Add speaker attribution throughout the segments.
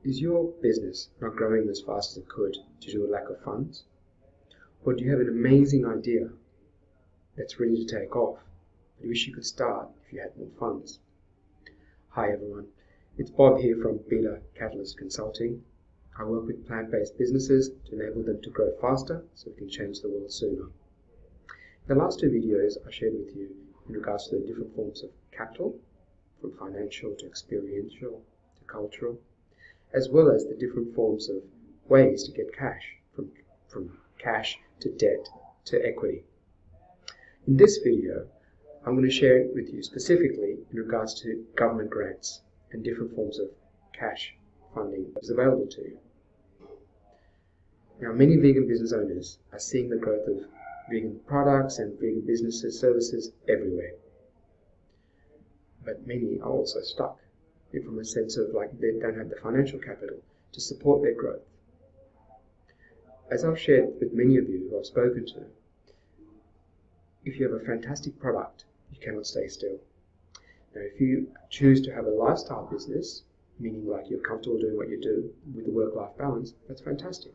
Speaker 1: Is your business not growing as fast as it could due to a lack of funds? Or do you have an amazing idea that's ready to take off, but you wish you could start if you had more funds? Hi everyone, it's Bob here from Beta Catalyst Consulting. I work with plant-based businesses to enable them to grow faster so we can change the world sooner. In the last two videos I shared with you in regards to the different forms of capital, from financial to experiential to cultural, as well as the different forms of ways to get cash, from cash to debt to equity. In this video, I'm going to share it with you specifically in regards to government grants and different forms of cash funding that is available to you. Now, many vegan business owners are seeing the growth of vegan products and vegan businesses, services everywhere. But many are also stuck from a sense of like they don't have the financial capital to support their growth. As I've shared with many of you who I've spoken to, if you have a fantastic product, you cannot stay still. Now, if you choose to have a lifestyle business, meaning like you're comfortable doing what you do with the work-life balance, that's fantastic.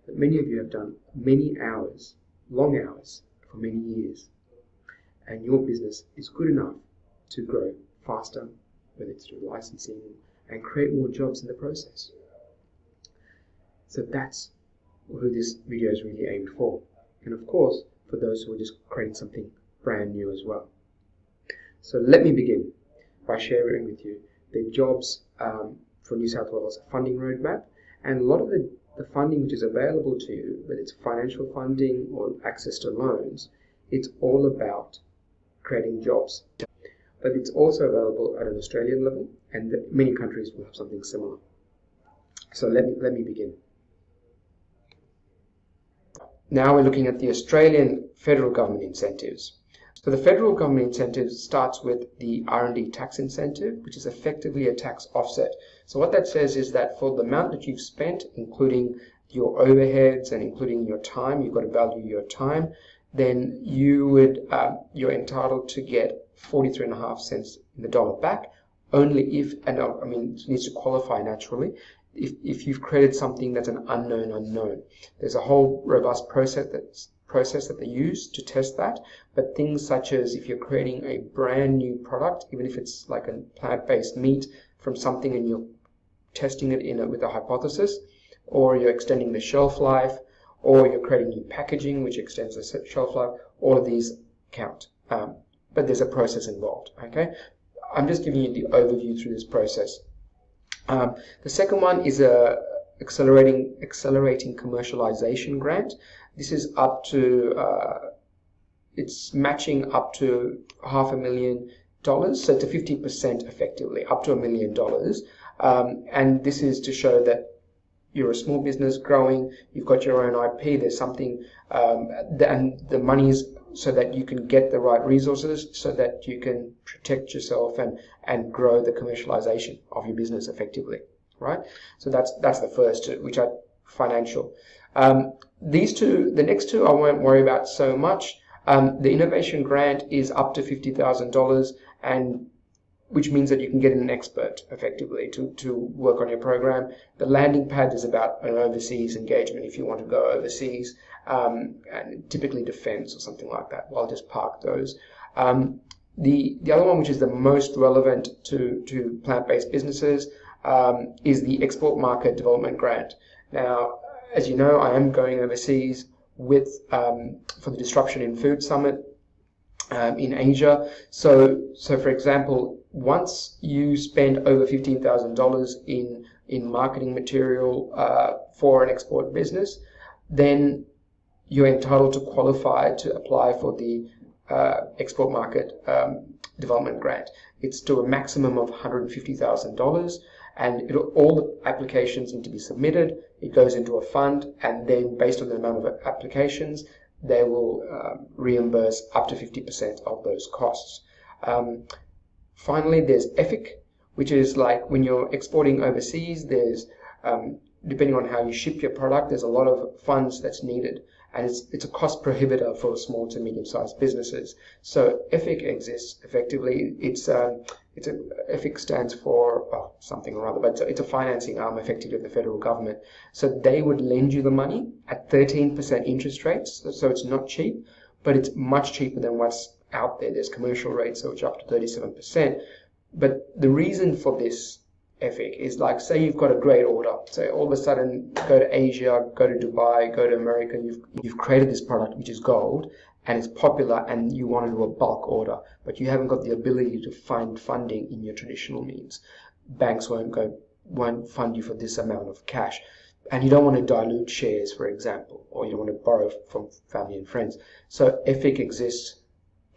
Speaker 1: But many of you have done many hours, long hours, for many years, and your business is good enough to grow faster, whether it's through licensing, and create more jobs in the process. So that's who this video is really aimed for. And of course, for those who are just creating something brand new as well. So let me begin by sharing with you the jobs for New South Wales funding roadmap, and a lot of the funding which is available to you, whether it's financial funding or access to loans, it's all about creating jobs. But it's also available at an Australian level, and many countries will have something similar. So let me begin. Now we're looking at the Australian federal government incentives. So the federal government incentive starts with the R&D tax incentive, which is effectively a tax offset. So what that says is that for the amount that you've spent, including your overheads and including your time, you've got to value your time, then you're entitled to get 43.5 cents in the dollar back, only if, and I mean, it needs to qualify naturally, if you've created something that's an unknown. There's a whole robust process that they use to test that, but things such as if you're creating a brand new product, even if it's like a plant-based meat from something and you're testing it with a hypothesis, or you're extending the shelf life, or you're creating new packaging which extends the shelf life, all of these count. But there's a process involved, okay? I'm just giving you the overview through this process. The second one is a accelerating commercialization grant. This is up to, it's matching up to $500,000, so it's a 50% effectively, up to $1 million. And this is to show that you're a small business growing, you've got your own IP, there's something, and the money is so that you can get the right resources so that you can protect yourself and grow the commercialization of your business effectively, right? So that's the first two, which are financial. These two, the next two I won't worry about so much. The innovation grant is up to $50,000, and which means that you can get an expert effectively to work on your program. The landing pad is about an overseas engagement if you want to go overseas, and typically defense or something like that. Well, I'll just park those. The other one, which is the most relevant to plant-based businesses, is the Export Market Development Grant. Now, as you know, I am going overseas for the Disruption in Food Summit in Asia. So for example, once you spend over $15,000 in marketing material for an export business, then you're entitled to qualify to apply for the Export Market Development Grant. It's to a maximum of $150,000, and all the applications need to be submitted. It goes into a fund, and then based on the amount of applications, they will reimburse up to 50% of those costs. Finally, there's EFIC, which is like when you're exporting overseas, there's, depending on how you ship your product, there's a lot of funds that's needed. And it's a cost prohibitor for small to medium-sized businesses. So EFIC exists effectively. EFIC stands for, something or other, but it's a financing arm effectively of the federal government. So they would lend you the money at 13% interest rates, so it's not cheap, but it's much cheaper than what's out there. There's commercial rates, so it's up to 37%. But the reason for this ethic is, like, say you've got a great order, so all of a sudden go to Asia, go to Dubai, go to America, you've created this product which is gold, and it's popular, and you want to do a bulk order, but you haven't got the ability to find funding in your traditional means. Banks won't fund you for this amount of cash, and you don't want to dilute shares, for example, or you don't want to borrow from family and friends. So EFIC exists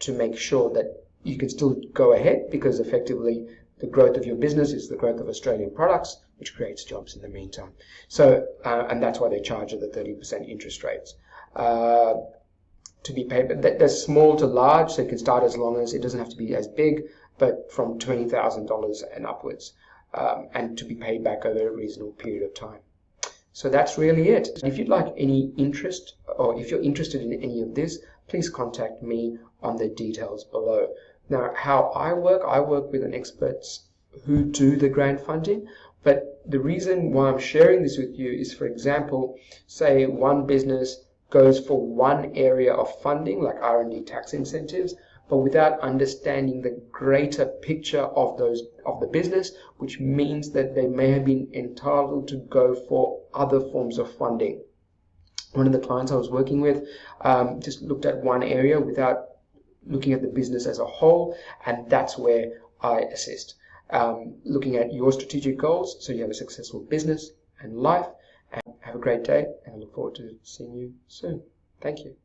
Speaker 1: to make sure that you can still go ahead, because effectively the growth of your business is the growth of Australian products, which creates jobs in the meantime. So, and that's why they charge at the 30% interest rates. To be paid, but that's small to large, so you can start as long as, it doesn't have to be as big, but from $20,000 and upwards, and to be paid back over a reasonable period of time. So that's really it. If you'd like any interest, or if you're interested in any of this, please contact me on the details below. Now, how I work with an experts who do the grant funding, but the reason why I'm sharing this with you is, for example, say one business goes for one area of funding, like R&D tax incentives, but without understanding the greater picture of the business, which means that they may have been entitled to go for other forms of funding. One of the clients I was working with just looked at one area without looking at the business as a whole, and that's where I assist. Looking at your strategic goals so you have a successful business and life. And have a great day, and I look forward to seeing you soon. Thank you.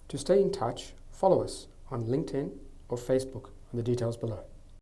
Speaker 1: To stay in touch, follow us on LinkedIn or Facebook on the details below.